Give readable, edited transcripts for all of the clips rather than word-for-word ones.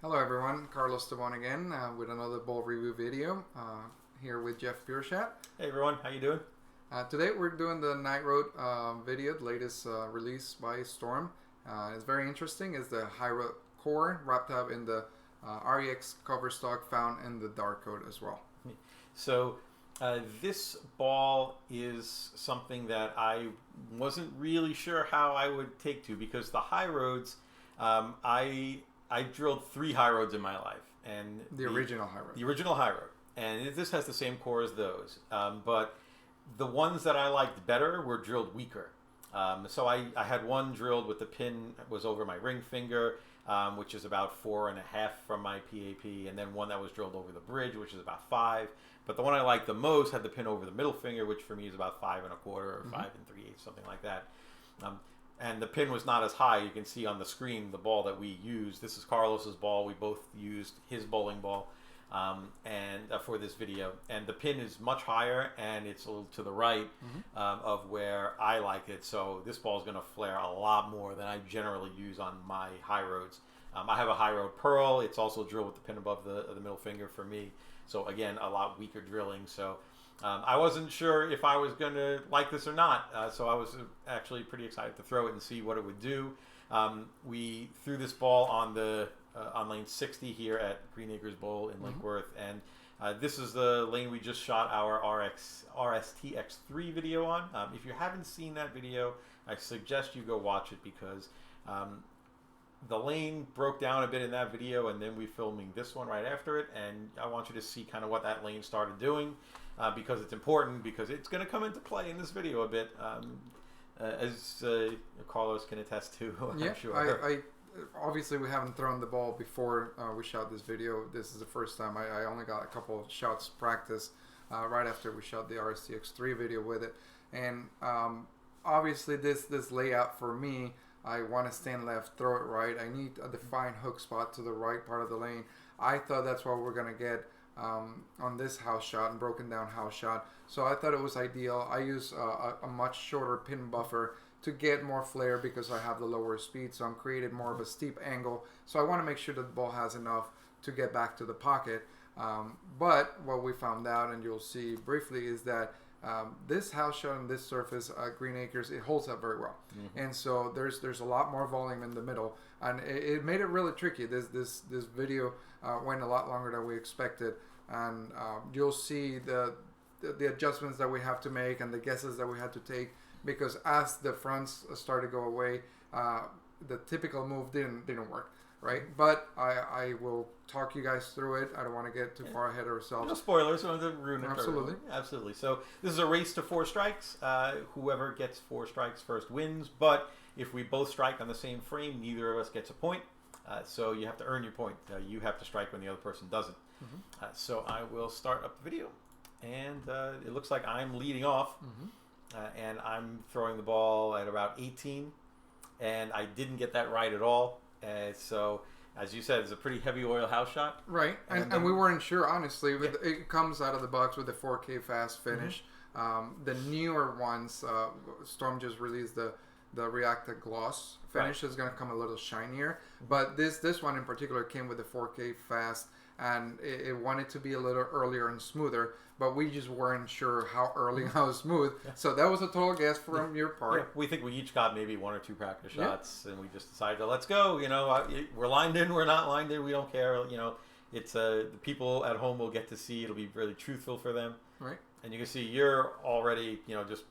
Hello everyone, Carlos Tabon again with another ball review video here with Jeff Piershat. Hey everyone, how you doing? Today we're doing the Night Road video, the latest release by Storm. It's very interesting. It's the High Road core wrapped up in the REX cover stock found in the Dark Code as well. So this ball is something that I wasn't really sure how I would take to, because the High Roads, I drilled 3 High Roads in my life, and The original High Road. The original High Road, and this has the same core as those, but the ones that I liked better were drilled weaker. So I had one drilled with the pin was over my ring finger, which is about 4.5 from my PAP, and then one that was drilled over the bridge, which is about 5. But the one I liked the most had the pin over the middle finger, which for me is about 5.25 or 5 3/8, something like that. And the pin was not as high. You can see on the screen the ball that we used. This is Carlos's ball. We both used his bowling ball for this video. And the pin is much higher, and it's a little to the right of where I like it. So this ball is going to flare a lot more than I generally use on my High Roads. I have a High Road Pearl. It's also drilled with the pin above the middle finger for me. So again, a lot weaker drilling. So I wasn't sure if I was going to like this or not, so I was actually pretty excited to throw it and see what it would do. We threw this ball on lane 60 here at Green Acres Bowl in Lake Worth, and this is the lane we just shot our RSTX3 video on. If you haven't seen that video, I suggest you go watch it, because the lane broke down a bit in that video, and then we're filming this one right after it, and I want you to see kind of what that lane started doing. Because it's important, because it's going to come into play in this video a bit, as Carlos can attest to. Yeah, I'm sure. I obviously we haven't thrown the ball before we shot this video. This is the first time. I only got a couple of shots practice right after we shot the RSTX3 video with it, and obviously this layout for me, I want to stand left, throw it right. I need a defined hook spot to the right part of the lane. I thought that's what we're going to get on this house shot and broken down house shot. So I thought it was ideal. I use a much shorter pin buffer to get more flare, because I have the lower speed, so I'm creating more of a steep angle. So I want to make sure that the ball has enough to get back to the pocket. But what we found out, and you'll see briefly, is that this house shot on this surface at Green Acres, it holds up very well. And so there's a lot more volume in the middle, and it made it really tricky. This video went a lot longer than we expected, and you'll see the adjustments that we have to make and the guesses that we had to take, because as the fronts started to go away, the typical move didn't work. Right, but I will talk you guys through it. I don't want to get too far ahead of ourselves. No spoilers, so don't ruin it. Absolutely. Absolutely. So this is a race to 4 strikes. Whoever gets 4 strikes first wins. But if we both strike on the same frame, neither of us gets a point. So you have to earn your point. You have to strike when the other person doesn't. So I will start up the video, and it looks like I'm leading off, and I'm throwing the ball at about 18, and I didn't get that right at all. So, as you said, it's a pretty heavy oil house shot. Right, and we weren't sure, honestly. It comes out of the box with the 4K fast finish. The newer ones, Storm just released the Reacta Gloss finish. Is going to come a little shinier. But this one in particular came with the 4K fast, and it wanted to be a little earlier and smoother, but we just weren't sure how early and how smooth. So that was a total guess from your part. Yeah, we think we each got maybe 1 or 2 practice shots, and we just decided, let's go. You know, we're lined in, we're not lined in, we don't care. You know, it's the people at home will get to see. It'll be really truthful for them. Right. And you can see you're already, you know, just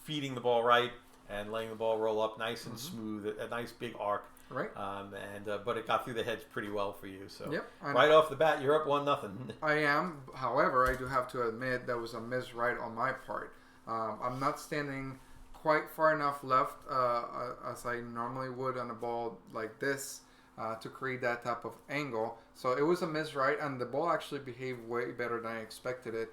feeding the ball right and letting the ball roll up nice and smooth, a nice big arc. Right. But it got through the hedge pretty well for you. So right off the bat, you're up 1-0. I am. However, I do have to admit that was a miss right on my part. I'm not standing quite far enough left as I normally would on a ball like this to create that type of angle. So it was a miss right, and the ball actually behaved way better than I expected it.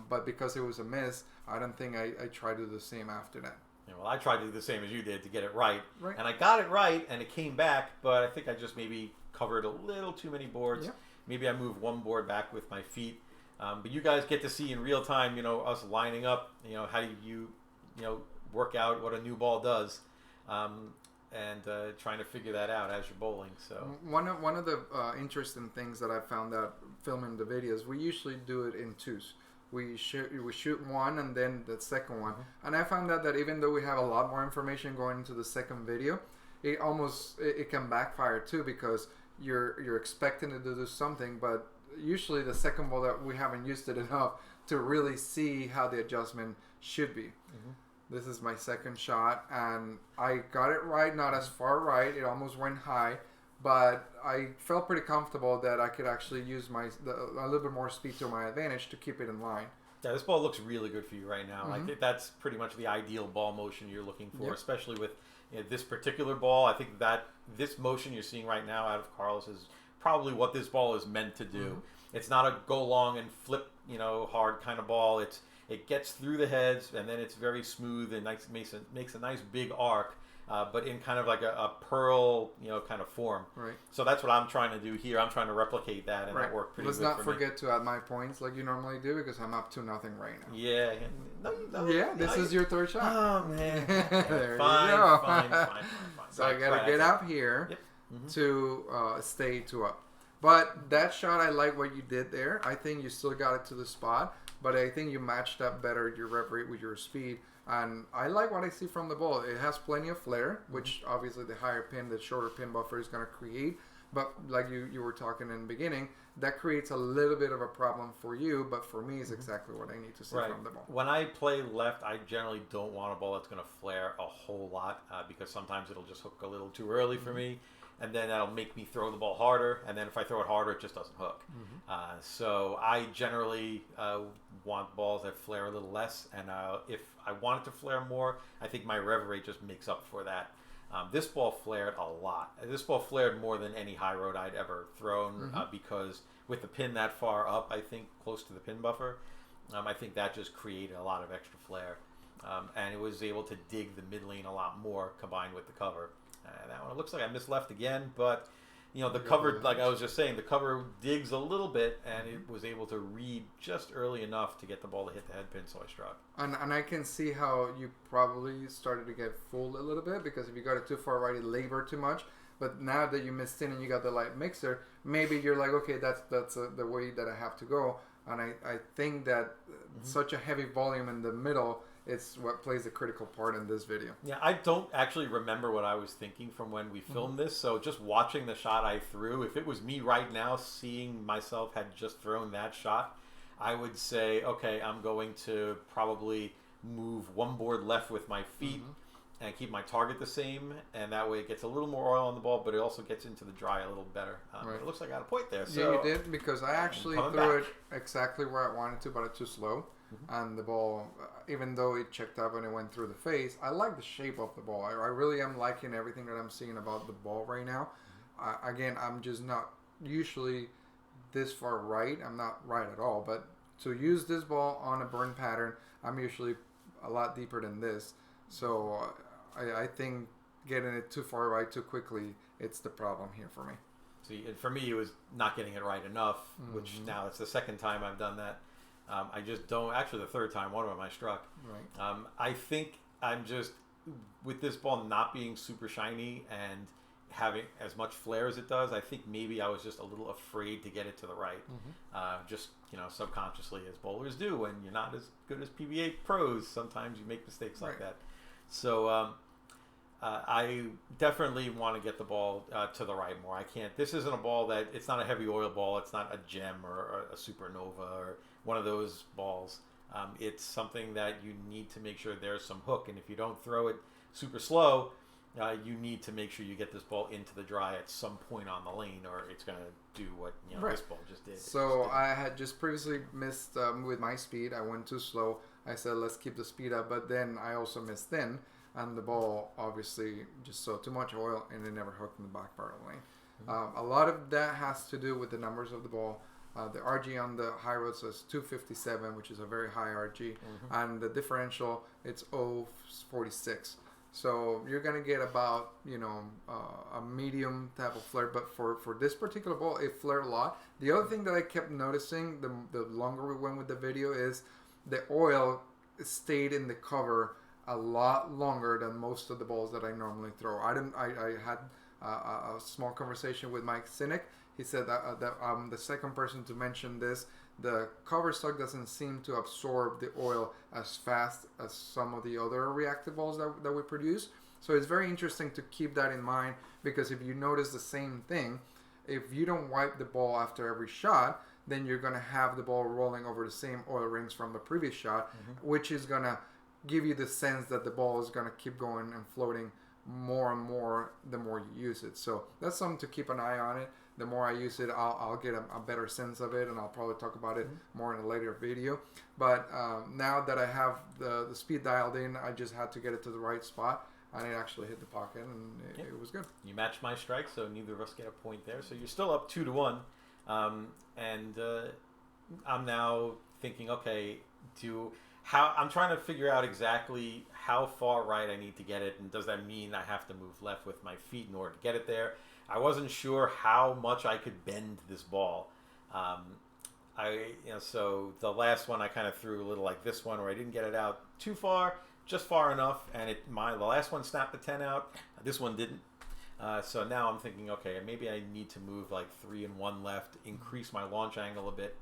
But because it was a miss, I don't think I tried to do the same after that. Yeah, well, I tried to do the same as you did to get it right. And I got it right, and it came back, but I think I just maybe covered a little too many boards. Maybe I moved 1 board back with my feet. But you guys get to see in real time, you know, us lining up, you know, how you work out what a new ball does. and trying to figure that out as you're bowling. So one of the interesting things that I found out filming the videos, we usually do it in twos. We shoot one and then the second one, and I found out that even though we have a lot more information going into the second video, it can backfire too, because you're expecting to do something, but usually the second ball that we haven't used it enough to really see how the adjustment should be. This is my second shot, and I got it right, not as far right. It almost went high, but I felt pretty comfortable that I could actually use a little bit more speed to my advantage to keep it in line. Yeah, this ball looks really good for you right now. I think that's pretty much the ideal ball motion you're looking for, especially with this particular ball. I think that this motion you're seeing right now out of Carlos is probably what this ball is meant to do. It's not a go long and flip, hard kind of ball. It gets through the heads, and then it's very smooth and makes a nice big arc, but in kind of like a pearl, kind of form. Right. So that's what I'm trying to do here. I'm trying to replicate that, and that worked pretty good for me. Let's not forget to add my points like you normally do, because I'm up 2-0 right now. Yeah. This is your third shot. Oh, man. There fine, you go. fine. So I got to get up here to stay 2 up. But that shot, I like what you did there. I think you still got it to the spot, but I think you matched up better your rev rate with your speed. And I like what I see from the ball. It has plenty of flare, which obviously the higher pin, the shorter pin buffer is going to create. But like you were talking in the beginning, that creates a little bit of a problem for you. But for me, it's exactly what I need to see from the ball. When I play left, I generally don't want a ball that's going to flare a whole lot because sometimes it'll just hook a little too early for me. And then that'll make me throw the ball harder. And then if I throw it harder, it just doesn't hook. So I generally want balls that flare a little less. And if I want it to flare more, I think my rev rate just makes up for that. This ball flared a lot. This ball flared more than any high road I'd ever thrown because with the pin that far up, I think close to the pin buffer, I think that just created a lot of extra flare. And it was able to dig the mid lane a lot more combined with the cover. That one, it looks like I missed left again, but the cover, like I was just saying, the cover digs a little bit, and it was able to read just early enough to get the ball to hit the head pin, so I struck. And I can see how you probably started to get fooled a little bit, because if you got it too far right, it labored too much. But now that you missed in and you got the light mixer, maybe you're like, okay, that's the way that I have to go. And I think that such a heavy volume in the middle, it's what plays a critical part in this video. Yeah, I don't actually remember what I was thinking from when we filmed this, so just watching the shot I threw, if it was me right now seeing myself had just thrown that shot, I would say, okay, I'm going to probably move one board left with my feet and keep my target the same, and that way it gets a little more oil on the ball, but it also gets into the dry a little better. It looks like I got a point there. So yeah, you did, because I actually threw it exactly where I wanted to, but it's too slow. And the ball, even though it checked up and it went through the face, I like the shape of the ball. I really am liking everything that I'm seeing about the ball right now. Again, I'm just not usually this far right. I'm not right at all. But to use this ball on a burn pattern, I'm usually a lot deeper than this. So I think getting it too far right too quickly, it's the problem here for me. See, for me, it was not getting it right enough, which now it's the second time I've done that. I just don't. Actually, the third time, one of them I struck. Right. I think I'm just, with this ball not being super shiny and having as much flare as it does, I think maybe I was just a little afraid to get it to the right. Just, subconsciously, as bowlers do. When you're not as good as PBA pros, sometimes you make mistakes like that. So I definitely want to get the ball to the right more. I can't. This isn't a ball that, it's not a heavy oil ball. It's not a gem or a supernova or one of those balls. It's something that you need to make sure there's some hook, and if you don't throw it super slow, you need to make sure you get this ball into the dry at some point on the lane, or it's going to do what this ball just did. So I had just previously missed with my speed. I went too slow. I said, let's keep the speed up, but then I also missed in, and the ball obviously just saw too much oil, and it never hooked in the back part of the lane. A lot of that has to do with the numbers of the ball. The RG on the high road says 257, which is a very high RG, and the differential, it's 0.46. So you're gonna get about a medium type of flare, but for this particular ball, it flared a lot. The other thing that I kept noticing the longer we went with the video is the oil stayed in the cover a lot longer than most of the balls that I normally throw. I had a small conversation with Mike Sinek. He said that I'm the second person to mention this. The cover stock doesn't seem to absorb the oil as fast as some of the other reactive balls that we produce. So it's very interesting to keep that in mind, because if you notice the same thing, if you don't wipe the ball after every shot, then you're going to have the ball rolling over the same oil rings from the previous shot, which is going to give you the sense that the ball is going to keep going and floating more and more the more you use it. So that's something to keep an eye on it. The more I use it, I'll get a better sense of it, and I'll probably talk about it more in a later video. But now that I have the speed dialed in, I just had to get it to the right spot, and it actually hit the pocket, and it was good. You matched my strike, so neither of us get a point there. So you're still up 2-1, and I'm now thinking, okay, I'm trying to figure out exactly how far right I need to get it, and does that mean I have to move left with my feet in order to get it there? I wasn't sure how much I could bend this ball. So the last one I kind of threw a little like this one, where I didn't get it out too far, just far enough, and the last one snapped the 10 out. This one didn't. So now I'm thinking, okay, maybe I need to move like 3 and 1 left, increase my launch angle a bit,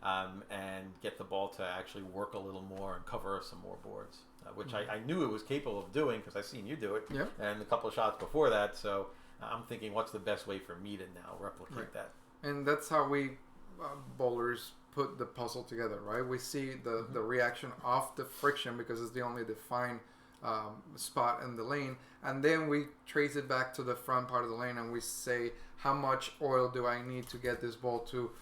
and get the ball to actually work a little more and cover some more boards, which I knew it was capable of doing because I've seen you do it, and a couple of shots before that. So I'm thinking, what's the best way for me to now replicate that? And that's how we bowlers put the puzzle together, right? We see the reaction off the friction, because it's the only defined spot in the lane, and then we trace it back to the front part of the lane, and we say, how much oil do I need to get this ball to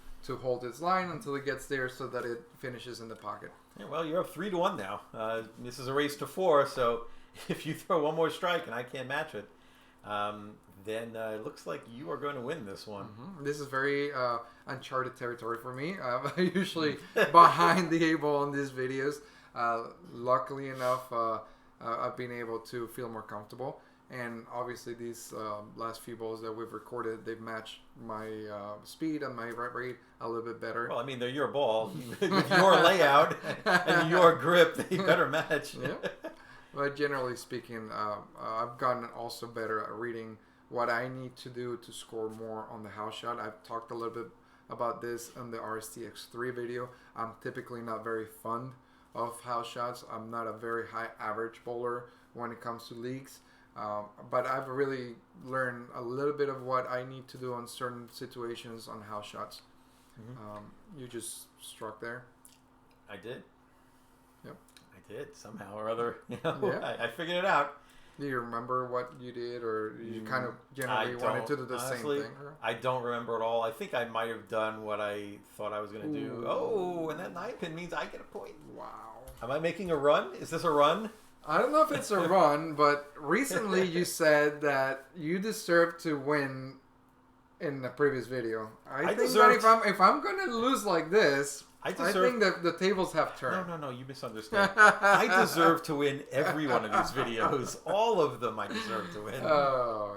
hold its line until it gets there, so that it finishes in the pocket. Yeah, well, you're up 3-1 now. This is a race to 4, so if you throw one more strike and I can't match it, then it looks like you are going to win this one. This is very uncharted territory for me. I'm usually behind the 8-ball in these videos. Luckily enough, I've been able to feel more comfortable. And obviously these last few balls that we've recorded, they've matched my speed and my right rate a little bit better. Well, I mean, they're your ball. With your layout and your grip, they better match. But generally speaking, I've gotten also better at reading what I need to do to score more on the house shot. I've talked a little bit about this in the RSTX3 video. I'm typically not very fond of house shots. I'm not a very high average bowler when it comes to leagues. But I've really learned a little bit of what I need to do on certain situations on house shots. You just struck there. I did. Yep. I did, somehow or other. I figured it out. Do you remember what you did, or you kind of generally wanted to do the honestly, same thing? I don't remember at all. I think I might have done what I thought I was going to do. Oh, and that 9-pin means I get a point. Wow. Am I making a run? Is this a run? I don't know if it's a run, but recently you said that you deserve to win in the previous video. I think that if I'm going to lose like this, I think that the tables have turned. No, you misunderstand. I deserve to win every one of these videos. All of them I deserve to win. Oh.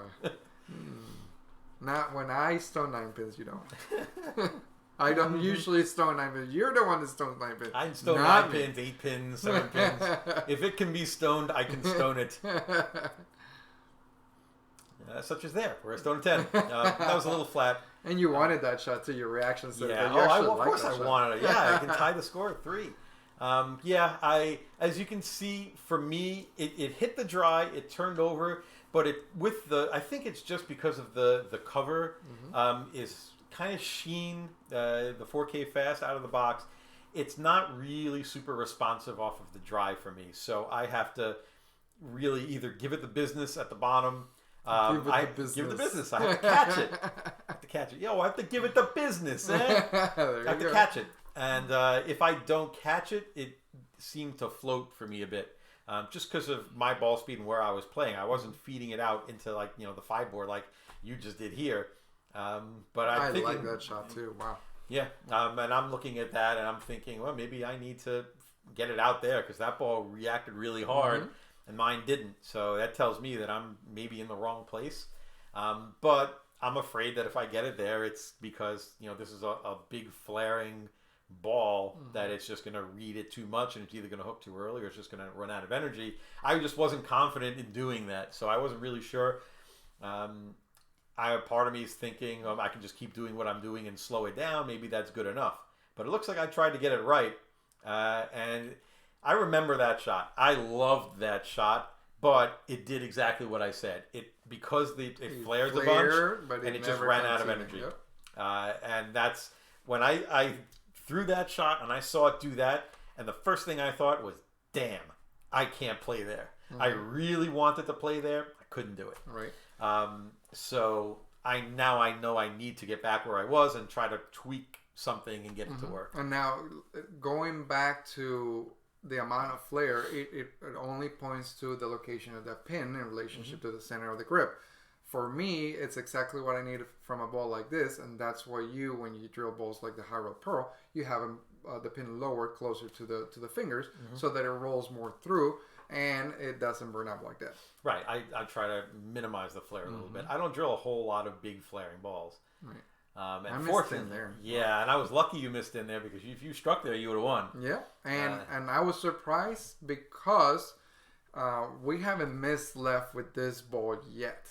Not when I stone 9 pins, you don't. I don't usually stone 9 pins. You're the one that stones 9 pins. I stone 9 pins, 8 pins, 7 pins. If it can be stoned, I can stone it. Such as there, where I stoned a 10. That was a little flat. And you wanted that shot to your reaction. So yeah, of course I wanted it. Yeah, I can tie the score at 3. As you can see, for me, it hit the dry, it turned over, but I think it's just because of the cover is kind of sheen, the 4K fast out of the box. It's not really super responsive off of the dry for me, so I have to really either give it the business at the bottom. Give it the business. I have to catch it. I have to give it the business. I have to catch it. And if I don't catch it, it seemed to float for me a bit. Just because of my ball speed and where I was playing. I wasn't feeding it out into the 5-board like you just did here. But I like that shot too. Wow. Yeah. And I'm looking at that and I'm thinking, well, maybe I need to get it out there because that ball reacted really hard. And mine didn't, so that tells me that I'm maybe in the wrong place. But I'm afraid that if I get it there, it's because this is a big flaring ball that it's just going to read it too much and it's either going to hook too early or it's just going to run out of energy. I just wasn't confident in doing that, so I wasn't really sure. Part of me is thinking I can just keep doing what I'm doing and slow it down. Maybe that's good enough. But it looks like I tried to get it right, and I remember that shot. I loved that shot, but it did exactly what I said. Because it flared the bunch, and it just ran out of energy. Yep. And that's when I threw that shot and I saw it do that, and the first thing I thought was, damn, I can't play there. I really wanted to play there. I couldn't do it. Right. So I know I need to get back where I was and try to tweak something and get it to work. And now going back to the amount of flare, it only points to the location of that pin in relationship to the center of the grip. For me, it's exactly what I need from a ball like this, and that's why when you drill balls like the High Road Pearl, you have the pin lower, closer to the fingers, so that it rolls more through and it doesn't burn up like that. Right. I try to minimize the flare a little bit. I don't drill a whole lot of big flaring balls. Right. And I missed in there. Yeah, and I was lucky you missed in there because if you struck there, you would have won. Yeah, and I was surprised because we haven't missed left with this ball yet.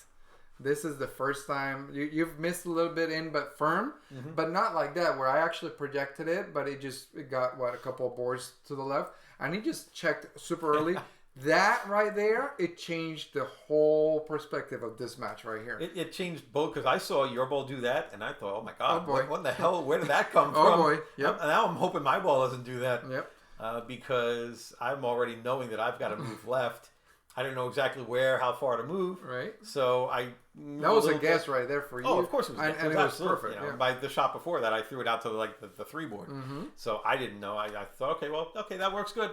This is the first time you've missed a little bit in, but firm, but not like that where I actually projected it, but it got a couple of boards to the left, and he just checked super early. That right there, it changed the whole perspective of this match right here. It changed both because I saw your ball do that, and I thought, oh my God, oh boy. What the hell? Where did that come from? Oh boy, yep. Now I'm hoping my ball doesn't do that. Yep. Because I'm already knowing that I've got to move left. I don't know exactly how far to move. Right. So that was a guess right there for you. Oh, of course it was. And it was perfect. You know, by the shot before that, I threw it out to the 3-board. So I didn't know. I thought, okay, that works good.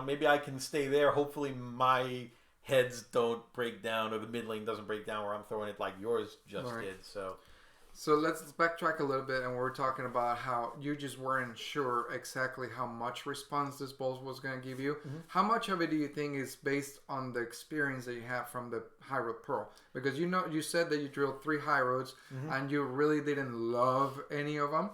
Maybe I can stay there. Hopefully my heads don't break down or the mid lane doesn't break down where I'm throwing it like yours just did. So let's backtrack a little bit, and we're talking about how you just weren't sure exactly how much response this ball was going to give you. How much of it do you think is based on the experience that you have from the High Road Pearl? Because you said that you drilled 3 high roads, and you really didn't love any of them.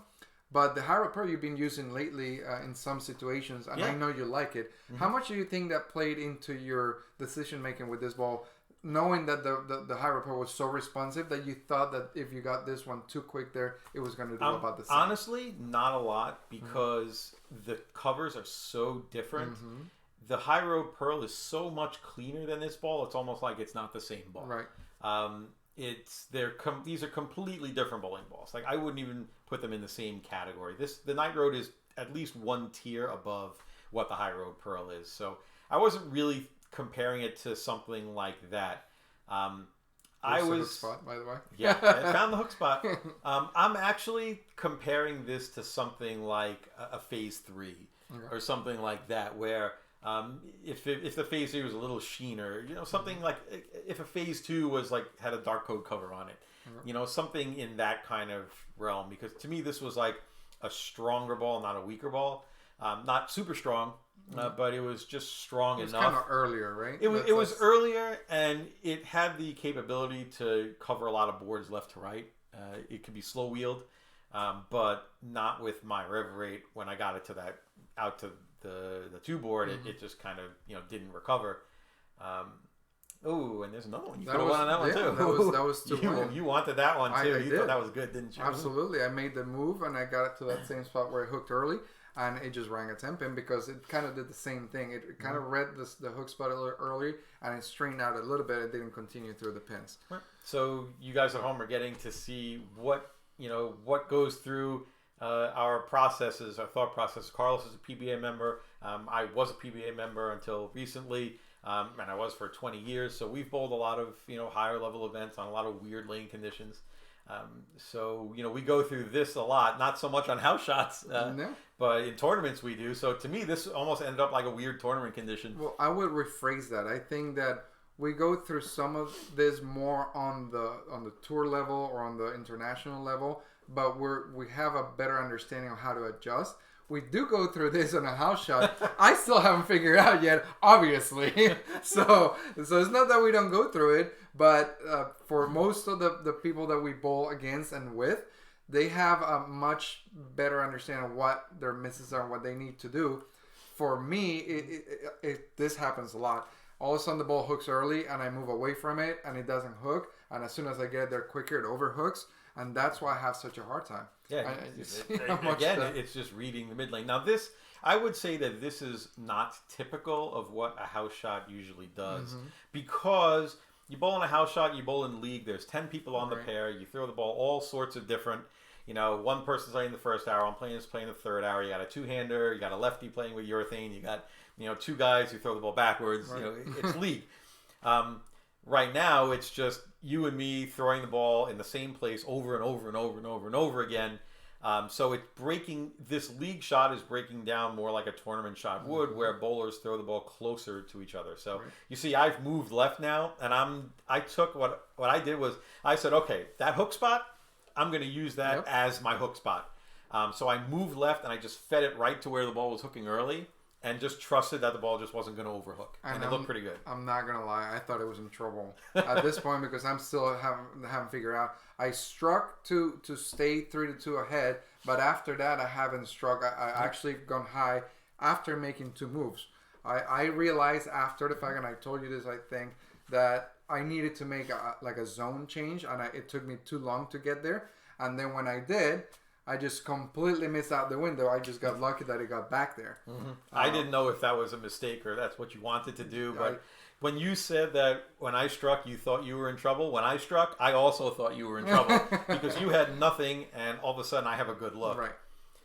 But the High Road Pearl you've been using lately in some situations, and I know you like it. How much do you think that played into your decision making with this ball? Knowing that the High Road Pearl was so responsive that you thought that if you got this one too quick there, it was going to do about the same? Honestly, not a lot because the covers are so different. The High Road Pearl is so much cleaner than this ball. It's almost like it's not the same ball. Right. These are completely different bowling balls. Like I wouldn't even put them in the same category. The Night Road is at least one tier above what the High Road Pearl is. So I wasn't really comparing it to something like that. I was the hook spot, by the way. Yeah, I found the hook spot. I'm actually comparing this to something like a phase 3 or something like that, where if the phase 3 was a little sheener, something like if a phase 2 was had a dark code cover on it, something in that kind of realm. Because to me, this was like a stronger ball, not a weaker ball. Not super strong. But it was just strong enough. It was kind of earlier, right? It was earlier, and it had the capability to cover a lot of boards left to right. It could be slow wheeled, but not with my rev rate. When I got it out to the 2-board, it just kind of didn't recover. Oh, and there's another one. You could have won on that one too. That was you wanted that one too. You thought that was good, didn't you? Absolutely. I made the move, and I got it to that same spot where I hooked early. And it just rang a 10-pin because it kind of did the same thing. It kind of read the hook spot early, and it straightened out a little bit. It didn't continue through the pins. Right. So you guys at home are getting to see what goes through our processes, our thought process. Carlos is a PBA member. I was a PBA member until recently, and I was for 20 years. So we've bowled a lot of higher level events on a lot of weird lane conditions. So we go through this a lot, not so much on house shots, but in tournaments we do. So to me, this almost ended up like a weird tournament condition. Well, I would rephrase that. I think that we go through some of this more on the tour level or on the international level, but we have a better understanding of how to adjust. We do go through this on a house shot. I still haven't figured out yet, obviously. so it's not that we don't go through it, but for most of the people that we bowl against and with, they have a much better understanding of what their misses are and what they need to do. For me, this happens a lot. All of a sudden the ball hooks early and I move away from it and it doesn't hook. And as soon as I get there quicker, it overhooks. And that's why I have such a hard time. Yeah, it's just reading the mid lane. Now this, I would say that this is not typical of what a house shot usually does. Because you bowl in a house shot, you bowl in league, there's 10 people on the pair, you throw the ball all sorts of different, one person's playing the first hour, I'm playing the third hour, you got a two-hander, you got a lefty playing with urethane, you got, two guys who throw the ball backwards, it's league. Right now, it's just you and me throwing the ball in the same place over and over and over and over and over again. So it's this league shot is breaking down more like a tournament shot would, where bowlers throw the ball closer to each other. So you see, I've moved left now, and I took what I did was I said, okay, that hook spot, I'm going to use that as my hook spot. So I moved left, and I just fed it right to where the ball was hooking early, and just trusted that the ball just wasn't going to overhook. And it looked pretty good. I'm not going to lie. I thought it was in trouble at this point because I'm still haven't figured out. I struck to stay 3-2 ahead, but after that, I haven't struck. I actually gone high after making 2 moves. I realized after the fact, and I told you this, I think, that I needed to make a zone change, and it took me too long to get there. And then when I did, I just completely missed out the window. I just got lucky that it got back there. I didn't know if that was a mistake or that's what you wanted to do. But when you said that when I struck, you thought you were in trouble. When I struck, I also thought you were in trouble because you had nothing, and all of a sudden I have a good look. Right.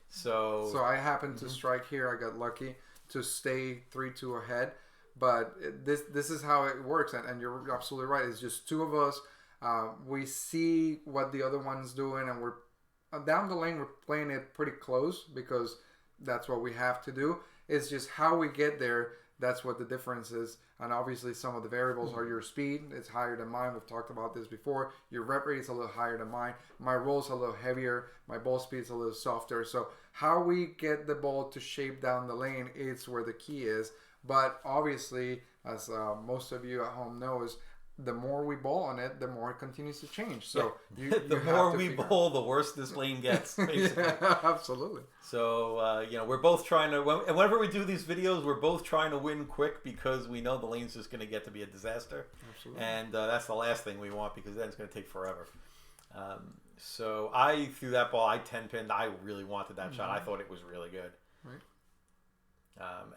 So I happened to strike here. I got lucky to stay 3-2 ahead. But this is how it works, and you're absolutely right. It's just 2 of us. We see what the other one's doing, and we're down the lane, we're playing it pretty close because that's what we have to do. It's just how we get there. That's what the difference is. And obviously some of the variables are your speed. It's higher than mine. We've talked about this before. Your rep rate is a little higher than mine. My roll's a little heavier. My ball speed is a little softer. So how we get the ball to shape down the lane is where the key is. But obviously, as most of you at home knows, the more we bowl on it, the more it continues to change. So the more we bowl, the worse this lane gets. Basically. Yeah, absolutely. So we're both trying to. Whenever we do these videos, we're both trying to win quick because we know the lane's just going to get to be a disaster. Absolutely. And that's the last thing we want because then it's going to take forever. So I threw that ball. I 10-pinned. I really wanted that shot. I thought it was really good. Right.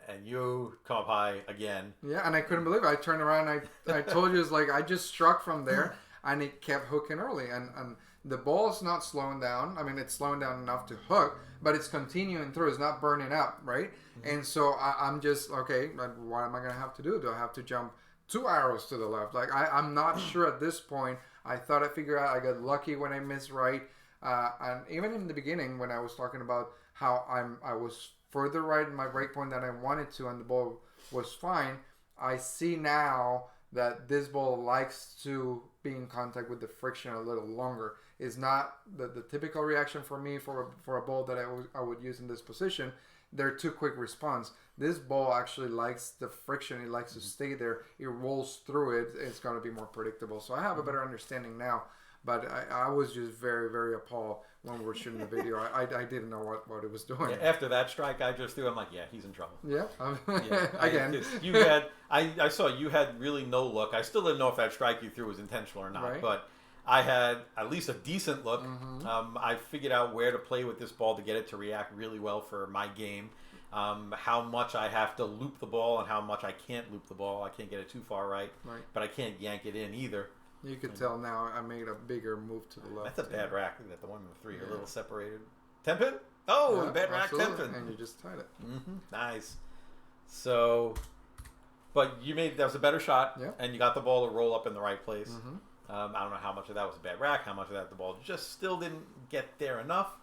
And you come up high again. Yeah, and I couldn't believe it. I turned around. I told you, it's like I just struck from there, and it kept hooking early. And the ball's not slowing down. I mean, it's slowing down enough to hook, but it's continuing through. It's not burning up, right? And so I'm just, okay, what am I going to have to do? Do I have to jump 2 arrows to the left? Like, I'm not sure at this point. I thought I figured out. I got lucky when I missed right. And even in the beginning, when I was talking about how I was further right in my break point than I wanted to, and the ball was fine, I see now that this ball likes to be in contact with the friction a little longer. It's not the typical reaction for me for a ball that I would use in this position. They're too quick response. This ball actually likes the friction. It likes to stay there. It rolls through it. It's going to be more predictable. So I have a better understanding now. But I was just very, very appalled when we were shooting the video. I didn't know what it was doing. Yeah, after that strike I just threw, I'm like, yeah, he's in trouble. Yeah. Again. I saw you had really no look. I still didn't know if that strike you threw was intentional or not. Right. But I had at least a decent look. I figured out where to play with this ball to get it to react really well for my game. How much I have to loop the ball and how much I can't loop the ball. I can't get it too far right. But I can't yank it in either. You could tell now I made a bigger move to the left. That's a bad rack. Look at that. The 1 and the 3 are a little separated. 10-pin? Oh, yeah, bad rack, 10-pin. And you just tied it. Nice. So, but that was a better shot, and you got the ball to roll up in the right place. I don't know how much of that was a bad rack, how much of that the ball just still didn't get there enough.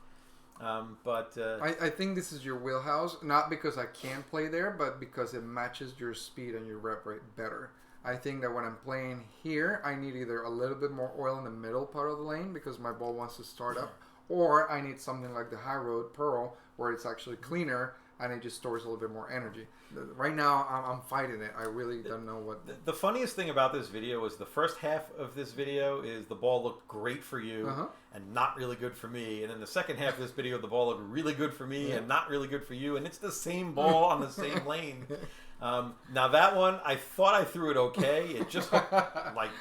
I think this is your wheelhouse, not because I can play there, but because it matches your speed and your rep rate better. I think that when I'm playing here, I need either a little bit more oil in the middle part of the lane because my ball wants to start up, or I need something like the High Road Pearl where it's actually cleaner and it just stores a little bit more energy. Right now, I'm fighting it. I really don't know what. The funniest thing about this video is the first half of this video is the ball looked great for you and not really good for me. And then the second half of this video, the ball looked really good for me and not really good for you. And it's the same ball on the same lane. Now that one, I thought I threw it okay. It just hooked,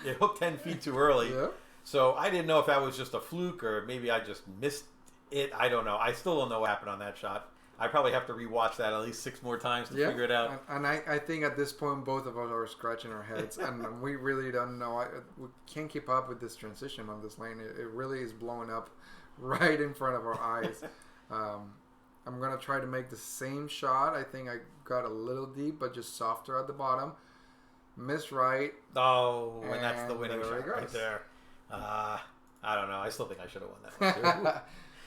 it hooked 10 feet too early. Yeah. So I didn't know if that was just a fluke or maybe I just missed it. I don't know. I still don't know what happened on that shot. I probably have to rewatch that at least 6 more times to figure it out. And I think at this point, both of us are scratching our heads, and we really don't know. We can't keep up with this transition on this lane. It really is blowing up right in front of our eyes. I'm going to try to make the same shot. I think I got a little deep, but just softer at the bottom. Missed right. Oh, and that's the winning shot right there. I don't know. I still think I should have won that one, too.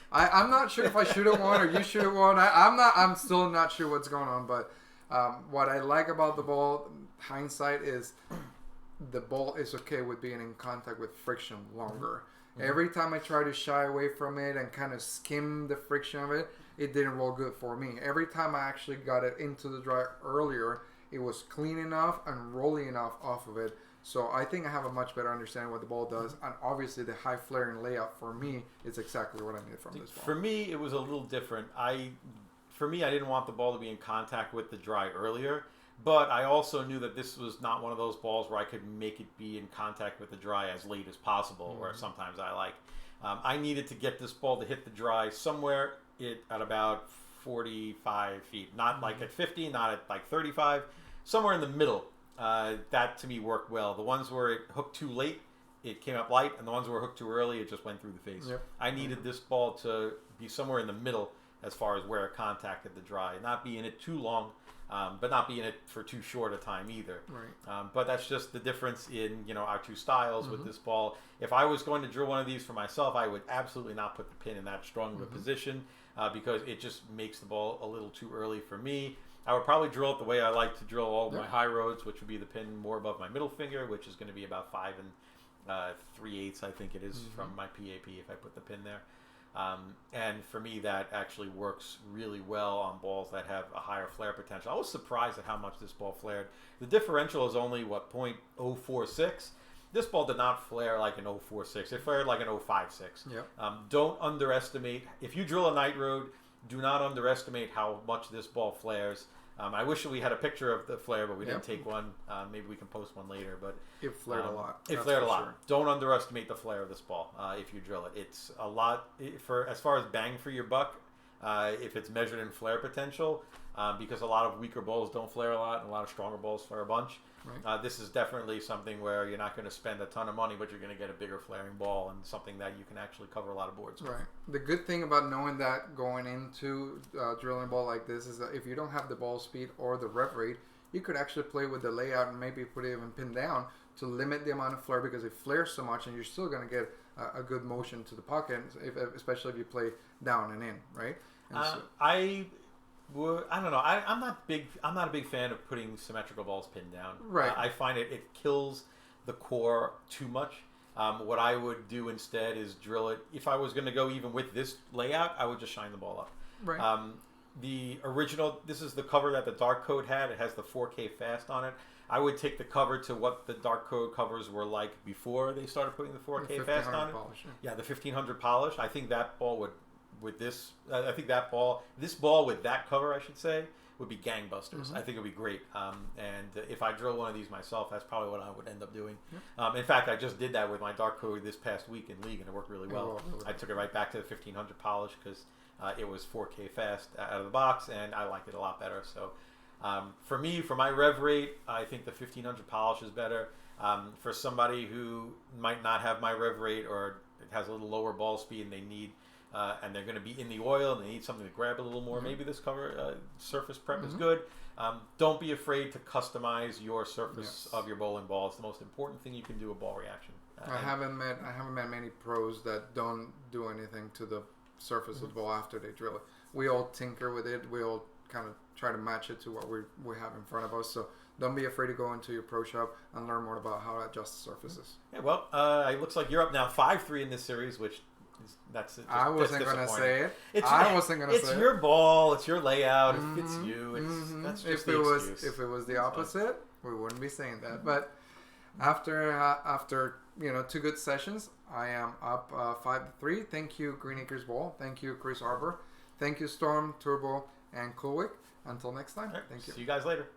I'm not sure if I should have won or you should have won. I'm still not sure what's going on. But what I like about the ball, hindsight, is the ball is okay with being in contact with friction longer. Every time I try to shy away from it and kind of skim the friction of it, it didn't roll good for me. Every time I actually got it into the dry earlier, it was clean enough and rolling enough off of it. So I think I have a much better understanding what the ball does, and obviously the high flaring layout for me is exactly what I needed from this ball. For me, it was a little different. For me, I didn't want the ball to be in contact with the dry earlier, but I also knew that this was not one of those balls where I could make it be in contact with the dry as late as possible, or sometimes I like. I needed to get this ball to hit the dry somewhere at about 45 feet, not like at 50, not at like 35, somewhere in the middle. That to me worked well. The ones where it hooked too late, it came up light, and the ones where it hooked too early, it just went through the face. Yep. I needed this ball to be somewhere in the middle as far as where it contacted the dry, not be in it too long, but not be in it for too short a time either. Right. But that's just the difference in our two styles with this ball. If I was going to drill one of these for myself, I would absolutely not put the pin in that strong of a position because it just makes the ball a little too early for me. I would probably drill it the way I like to drill all my high roads, which would be the pin more above my middle finger, which is going to be about 5 3/8, I think it is, from my PAP if I put the pin there. And for me, that actually works really well on balls that have a higher flare potential. I was surprised at how much this ball flared. The differential is only, .046? This ball did not flare like an 0.46. It flared like an 0.56. Yep. Don't underestimate. If you drill a night road, do not underestimate how much this ball flares. I wish we had a picture of the flare, but we didn't take one. Maybe we can post one later. But it flared a lot. It flared a lot. Sure. Don't underestimate the flare of this ball if you drill it. It's a lot for as far as bang for your buck. If it's measured in flare potential, because a lot of weaker balls don't flare a lot, and a lot of stronger balls flare a bunch. Right. This is definitely something where you're not going to spend a ton of money, but you're going to get a bigger flaring ball and something that you can actually cover a lot of boards with. Right. The good thing about knowing that going into drilling a ball like this is that if you don't have the ball speed or the rev rate, you could actually play with the layout and maybe put it even pinned down to limit the amount of flare because it flares so much and you're still going to get a good motion to the pocket, especially if you play down and in, right? And I don't know. I'm not a big fan of putting symmetrical balls pinned down. Right. I find it kills the core too much. What I would do instead is drill it. If I was going to go even with this layout, I would just shine the ball up. Right. The original, this is the cover that the Dark Code had. It has the 4K fast on it. I would take the cover to what the Dark Code covers were like before they started putting the 4K fast on it. Polish, yeah, the 1500 polish. I think that ball would. With this, I think this ball with that cover, I should say, would be gangbusters. I think it would be great. And if I drill one of these myself, that's probably what I would end up doing. In fact, I just did that with my Dark Code this past week in League, and it worked really well. I took it right back to the 1500 polish because it was 4K fast out of the box, and I liked it a lot better. So for me, for my rev rate, I think the 1500 polish is better. For somebody who might not have my rev rate or it has a little lower ball speed and they need and they're going to be in the oil and they need something to grab a little more, maybe this cover surface prep is good. Don't be afraid to customize your surface of your bowling ball. It's the most important thing you can do a ball reaction. I haven't met many pros that don't do anything to the surface of the ball after they drill it. We all tinker with it. We all kind of try to match it to what we have in front of us. So don't be afraid to go into your pro shop and learn more about how to adjust surfaces. Yeah, well, it looks like you're up now 5-3 in this series, which That's it. I wasn't going to say it. It's, I wasn't going to say it's it. your ball. It's your layout. It fits you. That's just if the it excuse. if it was the opposite, we wouldn't be saying that. But after 2 good sessions, I am up 5-3. Thank you, Green Acres Ball. Thank you, Chris Arbor. Thank you, Storm, Turbo, and Coolwick. Until next time. Right, Thank you. See you guys later.